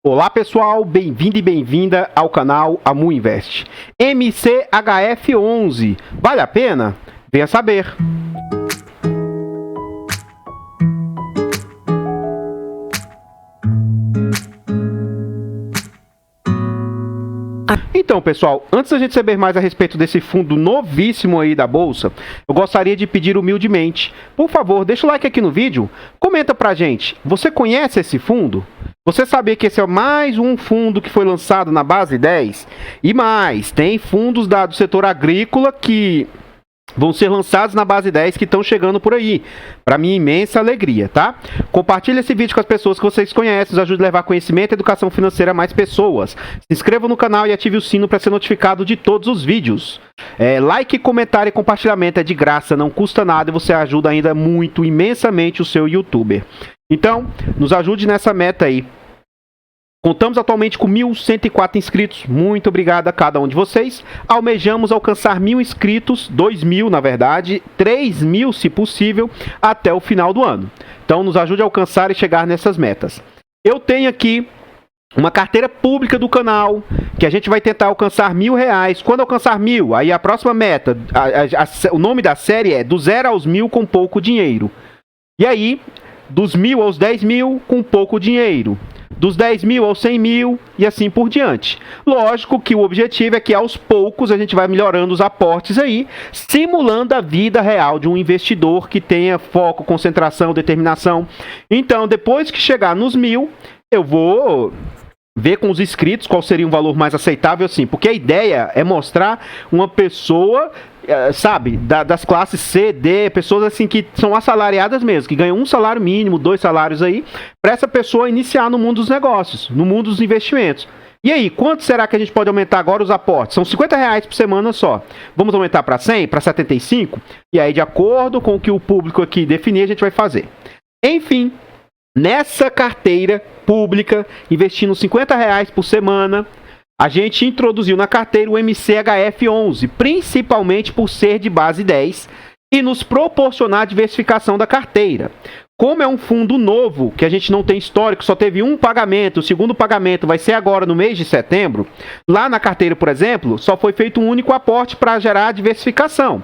Olá pessoal, bem-vindo e bem-vinda ao canal Amu Invest. MCHF11, vale a pena? Venha saber. Então, pessoal, antes da gente saber mais a respeito desse fundo novíssimo aí da Bolsa, eu gostaria de pedir humildemente, por favor, deixa o like aqui no vídeo, comenta pra gente, você conhece esse fundo? Você sabia que esse é mais um fundo que foi lançado na base 10? E mais, tem fundos do setor agrícola que vão ser lançados na base 10 que estão chegando por aí. Para minha imensa alegria, tá? Compartilhe esse vídeo com as pessoas que vocês conhecem, nos ajude a levar conhecimento e educação financeira a mais pessoas. Se inscreva no canal e ative o sino para ser notificado de todos os vídeos. Like, comentário e compartilhamento é de graça, não custa nada e você ajuda ainda muito, imensamente o seu youtuber. Então, nos ajude nessa meta aí. Contamos atualmente com 1.104 inscritos, muito obrigado a cada um de vocês. Almejamos alcançar 1.000 inscritos, 2.000 na verdade, 3.000 se possível, até o final do ano. Então nos ajude a alcançar e chegar nessas metas. Eu tenho aqui uma carteira pública do canal, que a gente vai tentar alcançar R$1.000. Quando alcançar 1.000, aí a próxima meta, o nome da série é do 0 aos 1.000 com pouco dinheiro. E aí, dos 1.000 aos 10.000 com pouco dinheiro. Dos 10.000 aos 100.000 e assim por diante. Lógico que o objetivo é que aos poucos a gente vai melhorando os aportes aí, simulando a vida real de um investidor que tenha foco, concentração, determinação. Então, depois que chegar nos 1.000, eu vou ver com os inscritos qual seria um valor mais aceitável, assim, porque a ideia é mostrar uma pessoa, sabe, das classes C, D, pessoas assim que são assalariadas mesmo, que ganham um salário mínimo, 2 salários aí, para essa pessoa iniciar no mundo dos negócios, no mundo dos investimentos. E aí, quanto será que a gente pode aumentar agora os aportes? São R$50 por semana só. Vamos aumentar para 100, para 75? E aí, de acordo com o que o público aqui definir, a gente vai fazer. Enfim, nessa carteira pública, investindo R$50 por semana, a gente introduziu na carteira o MCHF11, principalmente por ser de base 10 e nos proporcionar a diversificação da carteira. Como é um fundo novo, que a gente não tem histórico, só teve um pagamento, o segundo pagamento vai ser agora no mês de setembro, lá na carteira, por exemplo, só foi feito um único aporte para gerar diversificação.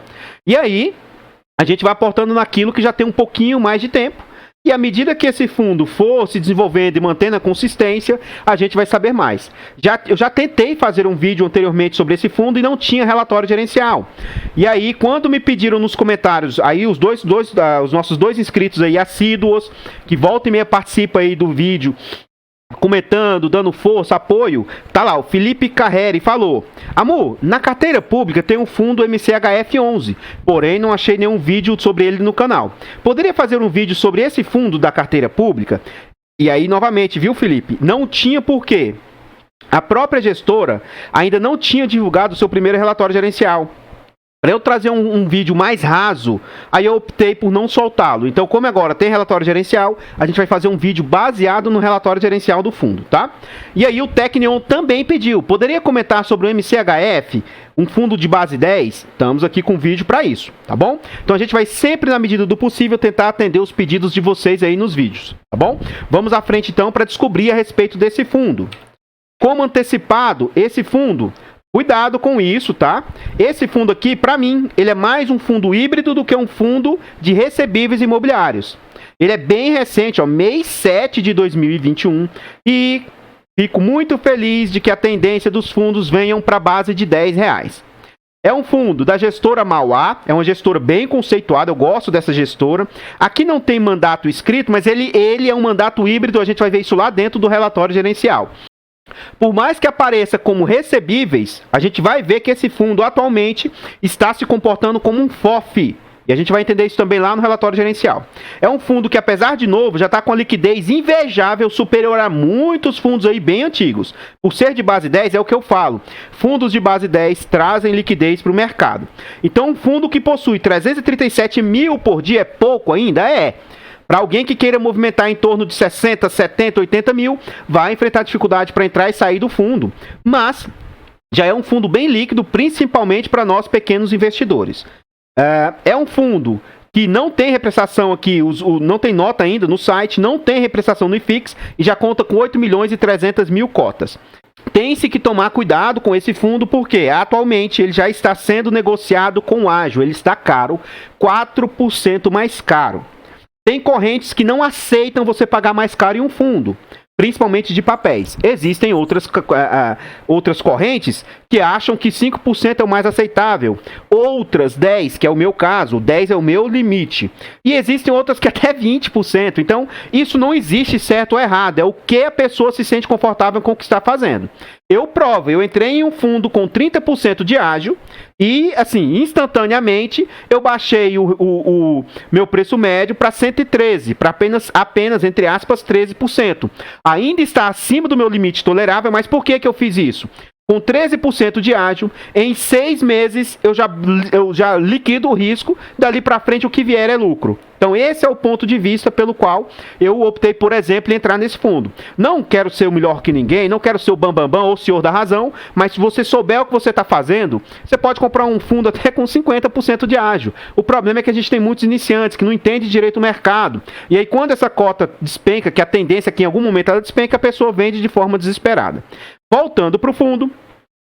E aí, a gente vai aportando naquilo que já tem um pouquinho mais de tempo. E à medida que esse fundo for se desenvolvendo e mantendo a consistência, a gente vai saber mais. Eu já tentei fazer um vídeo anteriormente sobre esse fundo e não tinha relatório gerencial. E aí, quando me pediram nos comentários, aí os nossos dois inscritos aí assíduos, que volta e meia participa aí do vídeo, comentando, dando força, apoio, tá lá, o Felipe Carreri falou: Amu, na carteira pública tem um fundo MCHF11, porém não achei nenhum vídeo sobre ele no canal. Poderia fazer um vídeo sobre esse fundo da carteira pública? E aí, novamente, viu, Felipe? Não tinha por quê. A própria gestora ainda não tinha divulgado o seu primeiro relatório gerencial. Para eu trazer um vídeo mais raso, aí eu optei por não soltá-lo. Então, como agora tem relatório gerencial, a gente vai fazer um vídeo baseado no relatório gerencial do fundo, tá? E aí o Tecnion também pediu, poderia comentar sobre o MCHF, um fundo de base 10? Estamos aqui com vídeo para isso, tá bom? Então a gente vai sempre, na medida do possível, tentar atender os pedidos de vocês aí nos vídeos, tá bom? Vamos à frente então para descobrir a respeito desse fundo. Como antecipado, esse fundo... Cuidado com isso, tá? Esse fundo aqui, para mim, ele é mais um fundo híbrido do que um fundo de recebíveis imobiliários. Ele é bem recente, ó, mês 7 de 2021. E fico muito feliz de que a tendência dos fundos venham para a base de R$10. É um fundo da gestora Mauá, é uma gestora bem conceituada, eu gosto dessa gestora. Aqui não tem mandato escrito, mas ele é um mandato híbrido, a gente vai ver isso lá dentro do relatório gerencial. Por mais que apareça como recebíveis, a gente vai ver que esse fundo atualmente está se comportando como um FOF. E a gente vai entender isso também lá no relatório gerencial. É um fundo que, apesar de novo, já está com a liquidez invejável, superior a muitos fundos aí bem antigos. Por ser de base 10, é o que eu falo. Fundos de base 10 trazem liquidez para o mercado. Então, um fundo que possui 337 mil por dia é pouco ainda? É. Para alguém que queira movimentar em torno de 60, 70, 80 mil, vai enfrentar dificuldade para entrar e sair do fundo. Mas já é um fundo bem líquido, principalmente para nós pequenos investidores. É um fundo que não tem represtação aqui, não tem nota ainda no site, não tem represtação no IFIX e já conta com 8.300.000 cotas. Tem-se que tomar cuidado com esse fundo porque atualmente ele já está sendo negociado com ágio, ele está caro, 4% mais caro. Tem correntes que não aceitam você pagar mais caro em um fundo, principalmente de papéis. Existem outras correntes que acham que 5% é o mais aceitável. Outras 10%, que é o meu caso, 10% é o meu limite. E existem outras que até 20%. Então, isso não existe certo ou errado. É o que a pessoa se sente confortável com o que está fazendo. Eu provo, eu entrei em um fundo com 30% de ágio e, assim, instantaneamente, eu baixei o meu preço médio para 113, para apenas, entre aspas, 13%. Ainda está acima do meu limite tolerável, mas por que eu fiz isso? Com 13% de ágio, em 6 meses eu já liquido o risco, dali para frente o que vier é lucro. Então esse é o ponto de vista pelo qual eu optei, por exemplo, em entrar nesse fundo. Não quero ser o melhor que ninguém, não quero ser o bambambam ou o senhor da razão, mas se você souber o que você está fazendo, você pode comprar um fundo até com 50% de ágio. O problema é que a gente tem muitos iniciantes que não entendem direito o mercado. E aí quando essa cota despenca, que a tendência é que em algum momento ela despenca, a pessoa vende de forma desesperada. Voltando para o fundo,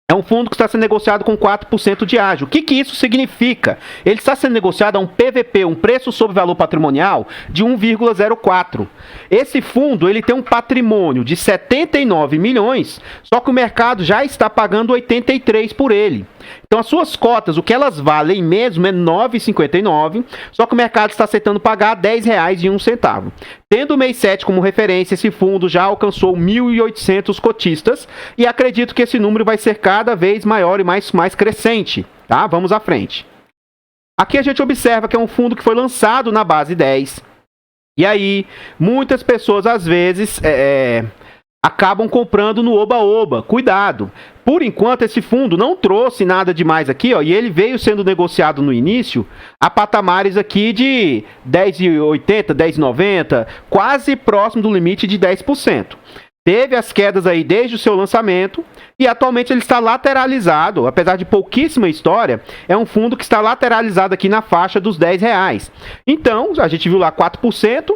é um fundo que está sendo negociado com 4% de ágio. O que isso significa? Ele está sendo negociado a um PVP, um preço sobre valor patrimonial, de 1,04. Esse fundo ele tem um patrimônio de 79 milhões, só que o mercado já está pagando 83 por ele. Então as suas cotas, o que elas valem mesmo é R$ 9,59, só que o mercado está aceitando pagar R$ 10,01. Tendo o MEI 7 como referência, esse fundo já alcançou 1.800 cotistas e acredito que esse número vai ser cada vez maior e mais crescente. Tá? Vamos à frente. Aqui a gente observa que é um fundo que foi lançado na base 10. E aí, muitas pessoas às vezes acabam comprando no oba-oba. Cuidado! Por enquanto, esse fundo não trouxe nada demais aqui, ó, e ele veio sendo negociado no início a patamares aqui de 10,80, 10,90, quase próximo do limite de 10%. Teve as quedas aí desde o seu lançamento e atualmente ele está lateralizado, apesar de pouquíssima história, é um fundo que está lateralizado aqui na faixa dos R$10. Então, a gente viu lá 4%,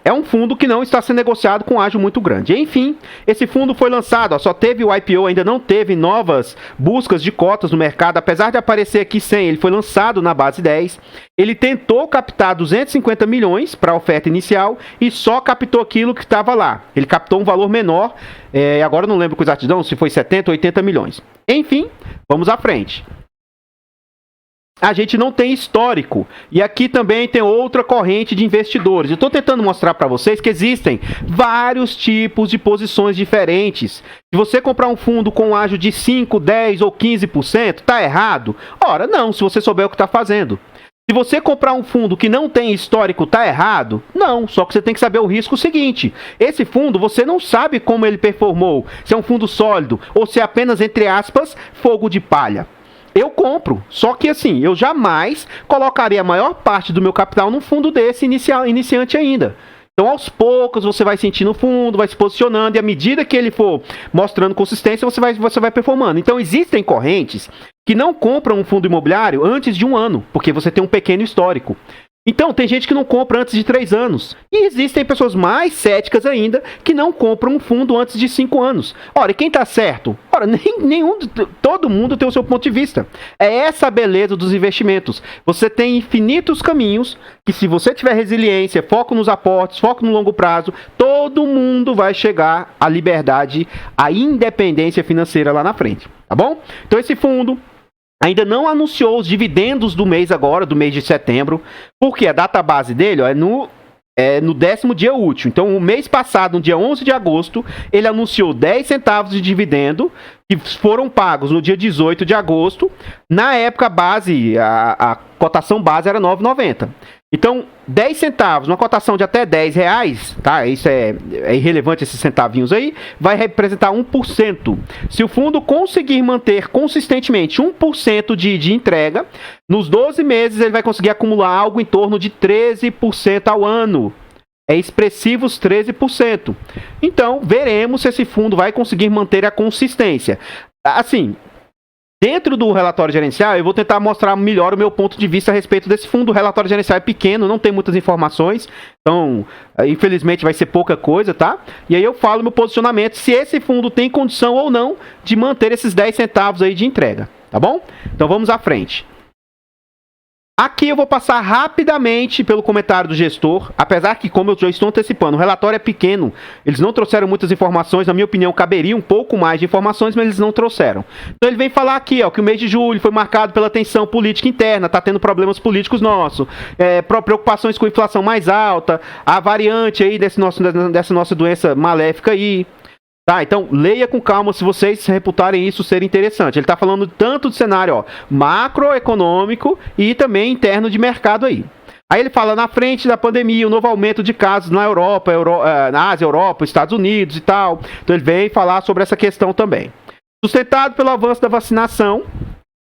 é um fundo que não está sendo negociado com ágio muito grande. Enfim, esse fundo foi lançado, ó, só teve o IPO, ainda não teve novas buscas de cotas no mercado, apesar de aparecer aqui 100, ele foi lançado na base 10. Ele tentou captar 250 milhões para a oferta inicial e só captou aquilo que estava lá. Ele captou um valor menor, agora eu não lembro com exatidão se foi 70 ou 80 milhões. Enfim, vamos à frente. A gente não tem histórico. E aqui também tem outra corrente de investidores. Eu estou tentando mostrar para vocês que existem vários tipos de posições diferentes. Se você comprar um fundo com ágio de 5, 10 ou 15%, tá errado? Ora, não, se você souber o que está fazendo. Se você comprar um fundo que não tem histórico, tá errado? Não, só que você tem que saber o risco seguinte. Esse fundo, você não sabe como ele performou. Se é um fundo sólido ou se é apenas, entre aspas, fogo de palha. Eu compro, só que assim, eu jamais colocaria a maior parte do meu capital num fundo desse iniciante ainda. Então, aos poucos, você vai sentindo o fundo, vai se posicionando, e à medida que ele for mostrando consistência, você vai performando. Então, existem correntes que não compram um fundo imobiliário antes de 1 ano, porque você tem um pequeno histórico. Então, tem gente que não compra antes de 3 anos. E existem pessoas mais céticas ainda que não compram um fundo antes de 5 anos. Ora, e quem está certo? Ora, todo mundo tem o seu ponto de vista. É essa a beleza dos investimentos. Você tem infinitos caminhos que, se você tiver resiliência, foco nos aportes, foco no longo prazo, todo mundo vai chegar à liberdade, à independência financeira lá na frente. Tá bom? Então, esse fundo ainda não anunciou os dividendos do mês agora, do mês de setembro, porque a data base dele ó, é no 10º dia útil. Então, o mês passado, no dia 11 de agosto, ele anunciou 10 centavos de dividendo, que foram pagos no dia 18 de agosto. Na época base, a cotação base era R$ 9,90. Então, 10 centavos, uma cotação de até R$10, tá? Isso é irrelevante, esses centavinhos aí, vai representar 1%. Se o fundo conseguir manter consistentemente 1% de entrega, nos 12 meses ele vai conseguir acumular algo em torno de 13% ao ano. É expressivos 13%. Então, veremos se esse fundo vai conseguir manter a consistência. Assim, Dentro do relatório gerencial, eu vou tentar mostrar melhor o meu ponto de vista a respeito desse fundo. O relatório gerencial é pequeno, não tem muitas informações, então, infelizmente, vai ser pouca coisa, tá? E aí eu falo meu posicionamento, se esse fundo tem condição ou não de manter esses 10 centavos aí de entrega, tá bom? Então, vamos à frente. Aqui eu vou passar rapidamente pelo comentário do gestor, apesar que, como eu já estou antecipando, o relatório é pequeno, eles não trouxeram muitas informações, na minha opinião, caberia um pouco mais de informações, mas eles não trouxeram. Então ele vem falar aqui, ó, que o mês de julho foi marcado pela tensão política interna, tá tendo problemas políticos nossos, preocupações com inflação mais alta, a variante aí dessa nossa doença maléfica aí. Tá, então leia com calma se vocês reputarem isso ser interessante. Ele está falando tanto do cenário macroeconômico e também interno de mercado aí. Aí ele fala na frente da pandemia, o novo aumento de casos na Europa, na Ásia, Europa, Estados Unidos e tal. Então ele vem falar sobre essa questão também. Sustentado pelo avanço da vacinação,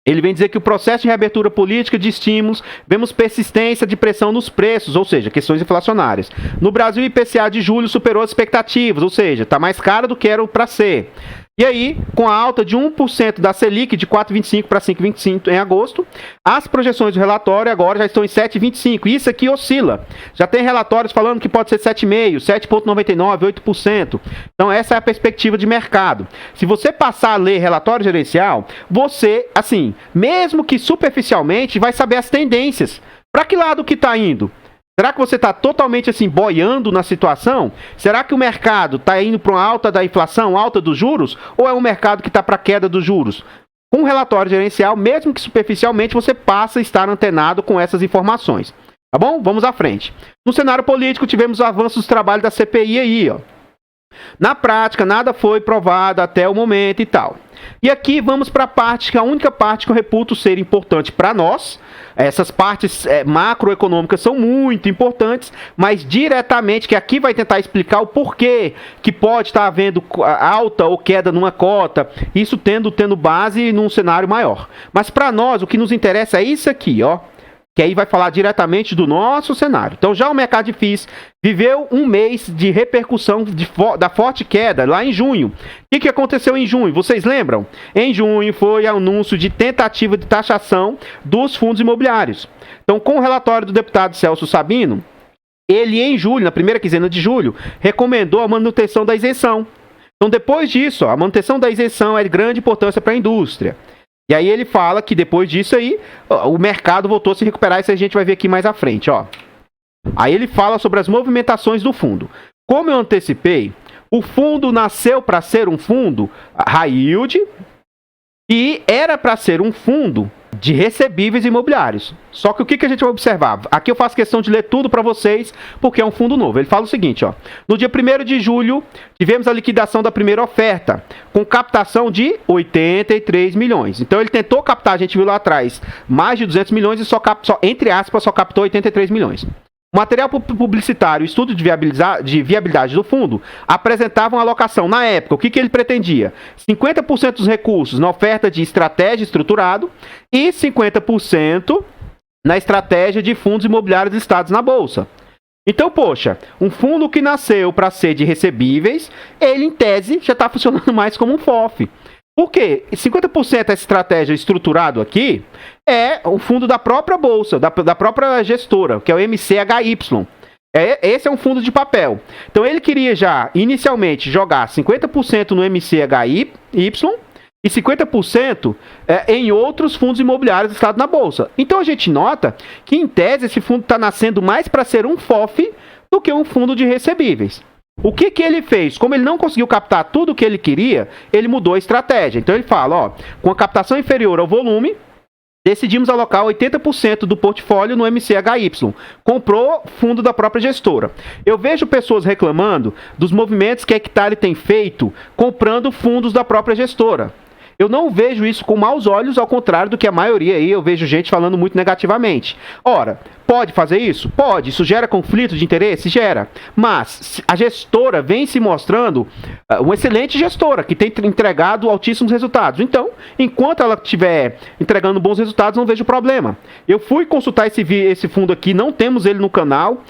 ele vem dizer que o processo de reabertura política de estímulos, vemos persistência de pressão nos preços, ou seja, questões inflacionárias. No Brasil, o IPCA de julho superou as expectativas, ou seja, está mais caro do que era para ser. E aí, com a alta de 1% da Selic, de 4,25 para 5,25 em agosto, as projeções do relatório agora já estão em 7,25. Isso aqui oscila. Já tem relatórios falando que pode ser 7,5%, 7,99%, 8%. Então, essa é a perspectiva de mercado. Se você passar a ler relatório gerencial, você, assim, mesmo que superficialmente, vai saber as tendências. Para que lado que está indo? Será que você está totalmente assim, boiando na situação? Será que o mercado está indo para uma alta da inflação, alta dos juros? Ou é um mercado que está para a queda dos juros? Com o relatório gerencial, mesmo que superficialmente, você passa a estar antenado com essas informações. Tá bom? Vamos à frente. No cenário político, tivemos avanços do trabalho da CPI aí, ó. Na prática, nada foi provado até o momento e tal. E aqui vamos para a parte, que é a única parte que eu reputo ser importante para nós. Essas partes macroeconômicas são muito importantes, mas diretamente, que aqui vai tentar explicar o porquê que pode estar havendo alta ou queda numa cota, isso tendo base num cenário maior. Mas para nós, o que nos interessa é isso aqui, ó. Que aí vai falar diretamente do nosso cenário. Então, já o mercado de FIIs viveu um mês de repercussão da forte queda lá em junho. O que aconteceu em junho? Vocês lembram? Em junho foi anúncio de tentativa de taxação dos fundos imobiliários. Então, com o relatório do deputado Celso Sabino, ele em julho, na primeira quinzena de julho, recomendou a manutenção da isenção. Então, depois disso, a manutenção da isenção é de grande importância para a indústria. E aí ele fala que depois disso aí, o mercado voltou a se recuperar, isso a gente vai ver aqui mais à frente, ó. Aí ele fala sobre as movimentações do fundo. Como eu antecipei, o fundo nasceu para ser um fundo high yield e era para ser um fundo de recebíveis imobiliários. Só que o que a gente vai observar? Aqui eu faço questão de ler tudo para vocês, porque é um fundo novo. Ele fala o seguinte, ó. No dia 1º de julho, tivemos a liquidação da primeira oferta, com captação de 83 milhões. Então ele tentou captar, a gente viu lá atrás, mais de 200 milhões e só entre aspas, só captou 83 milhões. O material publicitário, o estudo de viabilidade do fundo, apresentavam alocação na época. O que ele pretendia? 50% dos recursos na oferta de estratégia estruturado e 50% na estratégia de fundos imobiliários listados na Bolsa. Então, poxa, um fundo que nasceu para ser de recebíveis, ele, em tese, já está funcionando mais como um FOF. Por quê? 50% dessa estratégia estruturado aqui é o fundo da própria bolsa, da própria gestora, que é o MCHY. Esse é um fundo de papel. Então ele queria já, inicialmente, jogar 50% no MCHY e 50% em outros fundos imobiliários listados na bolsa. Então a gente nota que, em tese, esse fundo está nascendo mais para ser um FOF do que um fundo de recebíveis. O que ele fez? Como ele não conseguiu captar tudo o que ele queria, ele mudou a estratégia. Então ele fala, ó, com a captação inferior ao volume, decidimos alocar 80% do portfólio no MCHY. Comprou fundo da própria gestora. Eu vejo pessoas reclamando dos movimentos que a Hectare tem feito comprando fundos da própria gestora. Eu não vejo isso com maus olhos, ao contrário do que a maioria aí, eu vejo gente falando muito negativamente. Ora, pode fazer isso? Pode. Isso gera conflito de interesse? Gera. Mas a gestora vem se mostrando uma excelente gestora, que tem entregado altíssimos resultados. Então, enquanto ela estiver entregando bons resultados, não vejo problema. Eu fui consultar esse fundo aqui, não temos ele no canal.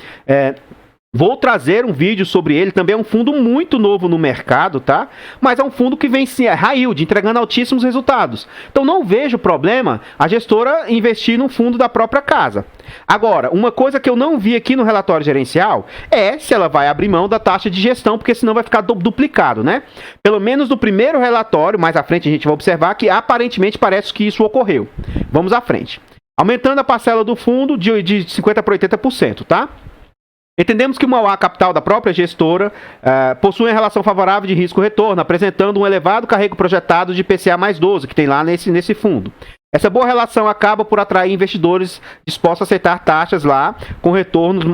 Vou trazer um vídeo sobre ele, também é um fundo muito novo no mercado, tá? Mas é um fundo que vem sim, é high yield, entregando altíssimos resultados. Então não vejo problema a gestora investir num fundo da própria casa. Agora, uma coisa que eu não vi aqui no relatório gerencial é se ela vai abrir mão da taxa de gestão, porque senão vai ficar duplicado, né? Pelo menos no primeiro relatório, mais à frente a gente vai observar que aparentemente parece que isso ocorreu. Vamos à frente. Aumentando a parcela do fundo de 50% para 80%, tá? Entendemos que o maior capital da própria gestora possui uma relação favorável de risco-retorno, apresentando um elevado carrego projetado de IPCA mais 12, que tem lá nesse fundo. Essa boa relação acaba por atrair investidores dispostos a aceitar taxas lá com retornos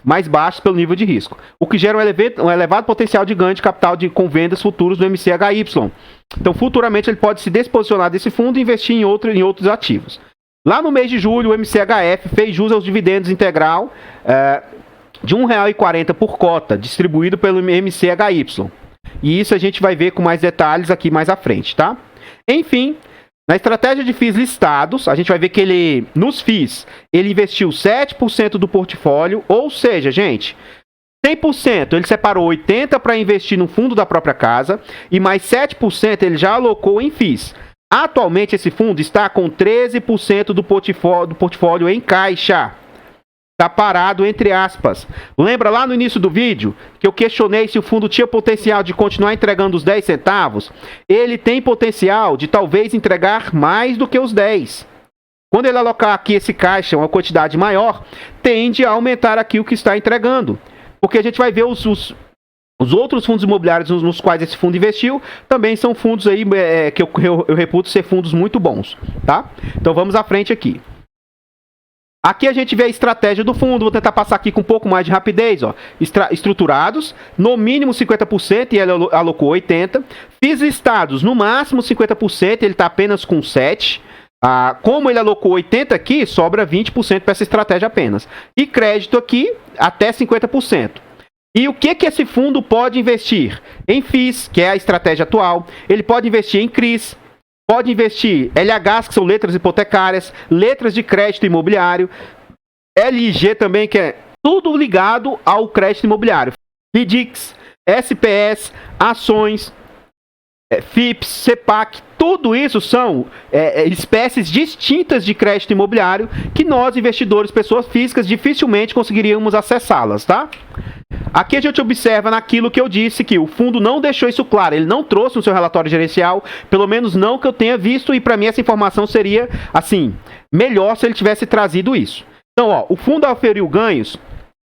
mais baixos pelo nível de risco, o que gera um elevado potencial de ganho de capital com vendas futuras do MCHY. Então, futuramente, ele pode se desposicionar desse fundo e investir em outros ativos. Lá no mês de julho, o MCHF fez jus aos dividendos integral de R$ 1,40 por cota, distribuído pelo MCHY. E isso a gente vai ver com mais detalhes aqui mais à frente, tá? Enfim, na estratégia de FIIs listados, a gente vai ver que ele, nos FIIs, ele investiu 7% do portfólio, ou seja, gente, 100%, ele separou 80% para investir no fundo da própria casa e mais 7% ele já alocou em FIIs. Atualmente, esse fundo está com 13% do portfólio em caixa. Está parado, entre aspas. Lembra lá no início do vídeo que eu questionei se o fundo tinha potencial de continuar entregando os 10 centavos? Ele tem potencial de talvez entregar mais do que os 10. Quando ele alocar aqui esse caixa, uma quantidade maior, tende a aumentar aqui o que está entregando. Porque a gente vai ver os outros fundos imobiliários nos quais esse fundo investiu, também são fundos aí que eu reputo ser fundos muito bons, tá? Então vamos à frente aqui. Aqui a gente vê a estratégia do fundo, vou tentar passar aqui com um pouco mais de rapidez, ó. Estruturados, no mínimo 50% e ele alocou 80%. FIIs listados, no máximo 50%, ele está apenas com 7%. Como ele alocou 80% aqui, sobra 20% para essa estratégia apenas. E crédito aqui, até 50%. E o que esse fundo pode investir? Em FIIs, que é a estratégia atual. Ele pode investir em CRIs. Pode investir LHs, que são letras hipotecárias, letras de crédito imobiliário, LIG também, que é tudo ligado ao crédito imobiliário. FDICs, SPS, ações, FIPS, CEPAC, tudo isso são espécies distintas de crédito imobiliário que nós, investidores, pessoas físicas, dificilmente conseguiríamos acessá-las, tá? Aqui a gente observa naquilo que eu disse, que o fundo não deixou isso claro, ele não trouxe no seu relatório gerencial, pelo menos não que eu tenha visto, e para mim essa informação seria, assim, melhor se ele tivesse trazido isso. Então, ó, o fundo aferiu ganhos.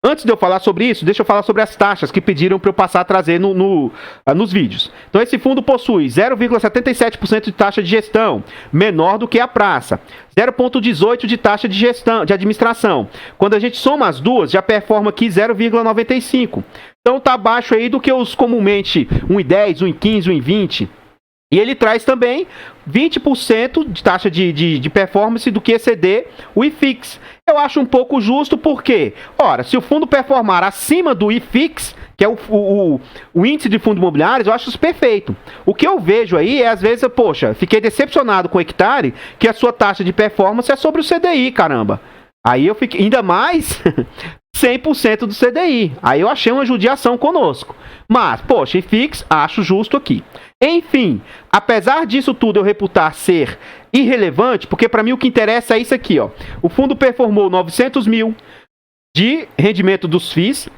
Antes de eu falar sobre isso, deixa eu falar sobre as taxas que pediram para eu passar a trazer nos vídeos. Então, esse fundo possui 0,77% de taxa de gestão, menor do que a praça. 0,18% de taxa de gestão, de administração. Quando a gente soma as duas, já performa aqui 0,95%. Então, está abaixo aí do que os comumente 1,10%, 1,15%, 1,20%. E ele traz também 20% de taxa de performance do que exceder o IFIX. Eu acho um pouco justo porque, ora, se o fundo performar acima do IFIX, que é o índice de fundos imobiliários, eu acho isso perfeito. O que eu vejo aí é, às vezes, poxa, fiquei decepcionado com o Hectare, que a sua taxa de performance é sobre o CDI, caramba. Aí eu fiquei, ainda mais 100% do CDI. Aí eu achei uma judiação conosco. Mas, poxa, IFIX, acho justo aqui. Enfim, apesar disso tudo eu reputar ser irrelevante, porque para mim o que interessa é isso aqui, ó. O fundo performou 900 mil de rendimento dos FIIs,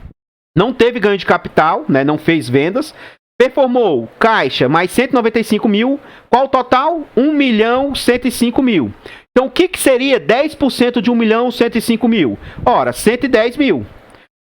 não teve ganho de capital, né, não fez vendas, performou caixa mais 195 mil, qual o total? 1.105.000. Então o que seria 10% de 1.105.000? Ora, 110 mil.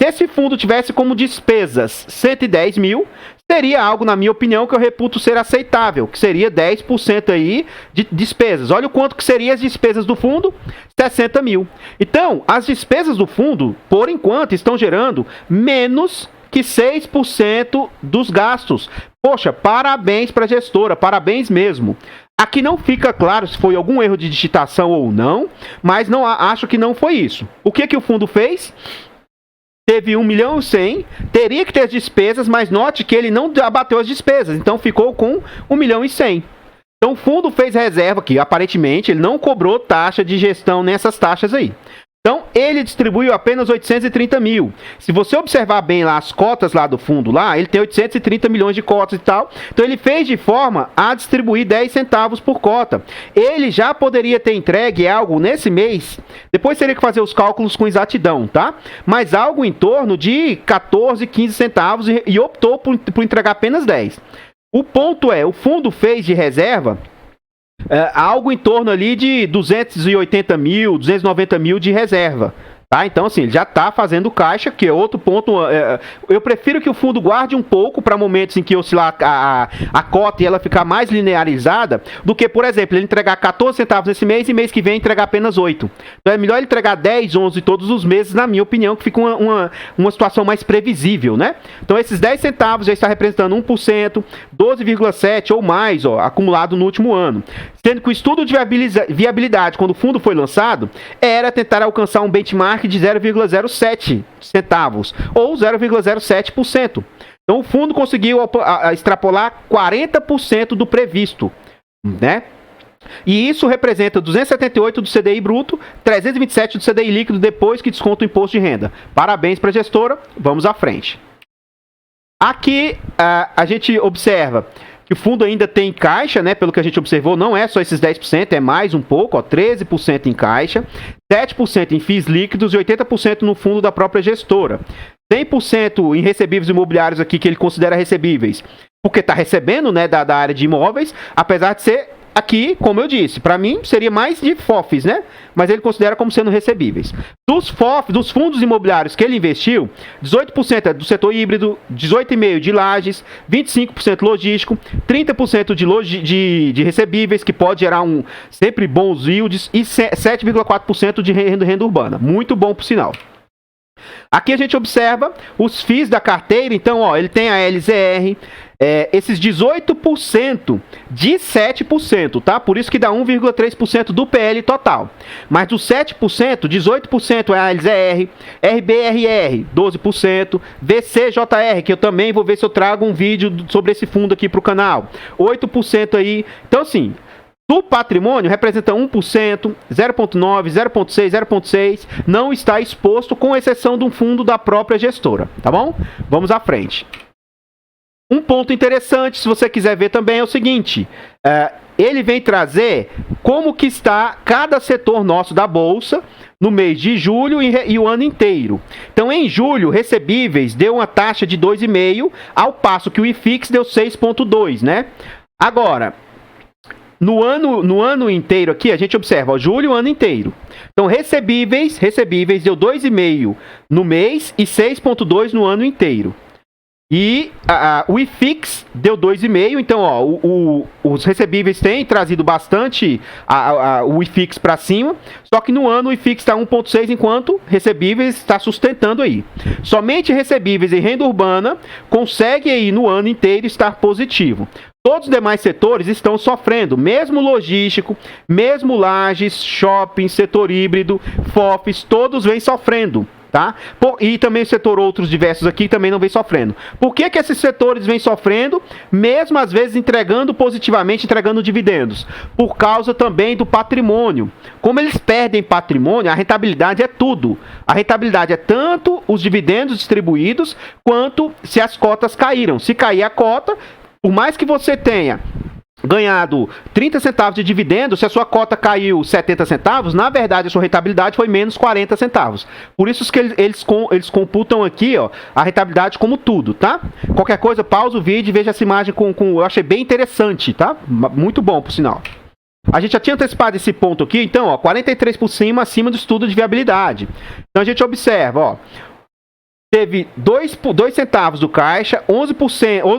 Se esse fundo tivesse como despesas 110 mil, seria algo, na minha opinião, que eu reputo ser aceitável, que seria 10% aí de despesas. Olha o quanto que seriam as despesas do fundo, 60 mil. Então, as despesas do fundo, por enquanto, estão gerando menos que 6% dos gastos. Poxa, parabéns para a gestora, parabéns mesmo. Aqui não fica claro se foi algum erro de digitação ou não, mas não acho que não foi isso. O que o fundo fez? Teve 1.100.000, teria que ter as despesas, mas note que ele não abateu as despesas, então ficou com 1.100.000. Então o fundo fez reserva aqui, aparentemente ele não cobrou taxa de gestão nessas taxas aí. Então ele distribuiu apenas 830 mil. Se você observar bem lá as cotas lá do fundo, lá, ele tem 830 milhões de cotas e tal. Então ele fez de forma a distribuir 10 centavos por cota. Ele já poderia ter entregue algo nesse mês, depois teria que fazer os cálculos com exatidão, tá? Mas algo em torno de 14, 15 centavos e optou por entregar apenas 10. O ponto é, o fundo fez de reserva algo em torno ali de 280 mil, 290 mil de reserva. Tá? Então, assim, ele já está fazendo caixa, que é outro ponto. Eu prefiro que o fundo guarde um pouco para momentos em que oscilar a cota e ela ficar mais linearizada, do que, por exemplo, ele entregar 14 centavos nesse mês e mês que vem entregar apenas 8. Então, é melhor ele entregar 10, 11 todos os meses, na minha opinião, que fica uma situação mais previsível, né? Então, esses 10 centavos já está representando 1%, 12,7% ou mais, ó, acumulado no último ano. Sendo que o estudo de viabilidade, quando o fundo foi lançado, era tentar alcançar um benchmark de 0,07 centavos ou 0,07%. Então o fundo conseguiu extrapolar 40% do previsto, né? E isso representa 278 do CDI bruto, 327 do CDI líquido depois que desconta o imposto de renda. Parabéns para a gestora, vamos à frente. Aqui a gente observa que o fundo ainda tem caixa, né? Pelo que a gente observou, não é só esses 10%, é mais um pouco, ó, 13% em caixa, 7% em FIIs líquidos e 80% no fundo da própria gestora. 100% em recebíveis imobiliários aqui, que ele considera recebíveis, porque está recebendo, né, da área de imóveis, apesar de ser aqui, como eu disse, para mim seria mais de FOFs, né? Mas ele considera como sendo recebíveis. Dos FOFs, dos fundos imobiliários que ele investiu, 18% é do setor híbrido, 18,5% de lajes, 25% logístico, 30% de recebíveis, que pode gerar sempre bons yields, e 7,4% de renda urbana. Muito bom, por sinal. Aqui a gente observa os FIIs da carteira. Então, ó, ele tem a LZR, esses 18% de 7%, tá? Por isso que dá 1,3% do PL total. Mas dos 7%, 18% é a LZR, RBRR, 12%, VCJR, que eu também vou ver se eu trago um vídeo sobre esse fundo aqui para o canal, 8% aí. Então, assim, do patrimônio representa 1%, 0,9%, 0,6%, 0,6%, não está exposto, com exceção de um fundo da própria gestora, tá bom? Vamos à frente. Um ponto interessante, se você quiser ver também, é o seguinte, ele vem trazer como que está cada setor nosso da Bolsa no mês de julho e o ano inteiro. Então, em julho, recebíveis deu uma taxa de 2,5%, ao passo que o IFIX deu 6,2%, né? Agora, no ano inteiro aqui, a gente observa, ó, julho, o ano inteiro. Então, recebíveis deu 2,5% no mês e 6,2% no ano inteiro. E o IFIX deu 2,5%, então, ó, os recebíveis têm trazido bastante o IFIX para cima, só que no ano o IFIX está 1,6%, enquanto recebíveis está sustentando aí. Somente recebíveis em renda urbana consegue aí no ano inteiro estar positivo. Todos os demais setores estão sofrendo, mesmo logístico, mesmo lajes, shopping, setor híbrido, FOFs, todos vêm sofrendo. Tá? E também o setor outros diversos aqui também não vem sofrendo. Por que esses setores vêm sofrendo, mesmo às vezes entregando positivamente, entregando dividendos? Por causa também do patrimônio. Como eles perdem patrimônio, a rentabilidade é tudo. A rentabilidade é tanto os dividendos distribuídos, quanto se as cotas caíram. Se cair a cota, por mais que você tenha ganhado 30 centavos de dividendo, se a sua cota caiu 70 centavos, na verdade a sua rentabilidade foi menos 40 centavos. Por isso que eles computam aqui, ó, a rentabilidade como tudo, tá? Qualquer coisa, pausa o vídeo e veja essa imagem eu achei bem interessante, tá? Muito bom, por sinal. A gente já tinha antecipado esse ponto aqui, então, ó, 43% por cima, acima do estudo de viabilidade. Então a gente observa, ó, teve 2 centavos do caixa, 11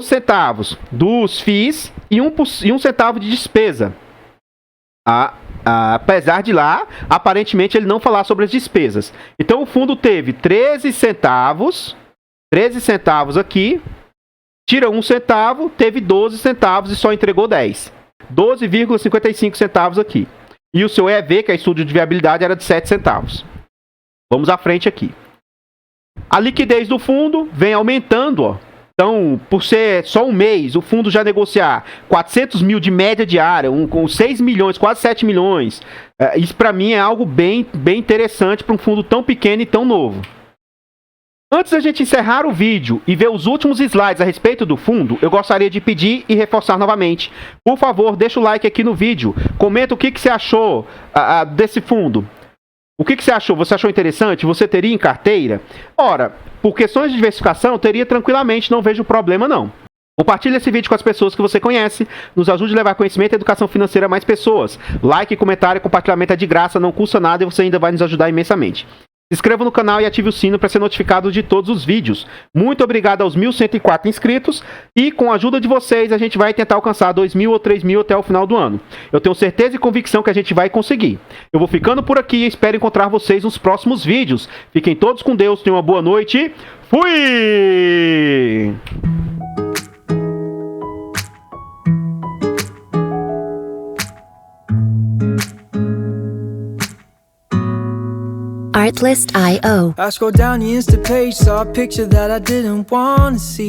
centavos dos FIIs e 1 centavo de despesa. Apesar de lá, aparentemente, ele não falar sobre as despesas. Então, o fundo teve 13 centavos aqui, tira 1 centavo, teve 12 centavos e só entregou 10. 12,55 centavos aqui. E o seu EV, que é estudo de viabilidade, era de 7 centavos. Vamos à frente aqui. A liquidez do fundo vem aumentando, ó. Então, por ser só um mês, o fundo já negociar 400 mil de média diária, com 6 milhões, quase 7 milhões, isso para mim é algo bem interessante para um fundo tão pequeno e tão novo. Antes da gente encerrar o vídeo e ver os últimos slides a respeito do fundo, eu gostaria de pedir e reforçar novamente. Por favor, deixa o like aqui no vídeo, comenta o que você achou desse fundo. O que você achou? Você achou interessante? Você teria em carteira? Ora, por questões de diversificação, eu teria tranquilamente, não vejo problema não. Compartilhe esse vídeo com as pessoas que você conhece, nos ajude a levar conhecimento e educação financeira a mais pessoas. Like, comentário e compartilhamento é de graça, não custa nada e você ainda vai nos ajudar imensamente. Se inscreva no canal e ative o sino para ser notificado de todos os vídeos. Muito obrigado aos 1.104 inscritos e com a ajuda de vocês a gente vai tentar alcançar 2.000 ou 3.000 até o final do ano. Eu tenho certeza e convicção que a gente vai conseguir. Eu vou ficando por aqui e espero encontrar vocês nos próximos vídeos. Fiquem todos com Deus, tenham uma boa noite. Fui! Artlist.io. I scrolled down the Insta page, saw a picture that I didn't want to see.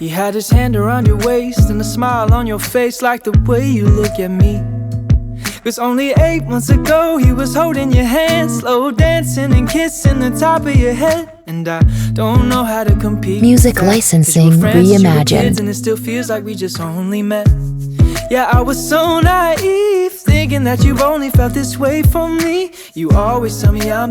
He had his hand around your waist and a smile on your face, like the way you look at me. 'Cause only 8 months ago he was holding your hand, slow dancing and kissing the top of your head. And I don't know how to compete. Music licensing reimagined. And it still feels like we just only met. Yeah, I was so naive, thinking that you've only felt this way for me. You always tell me I'm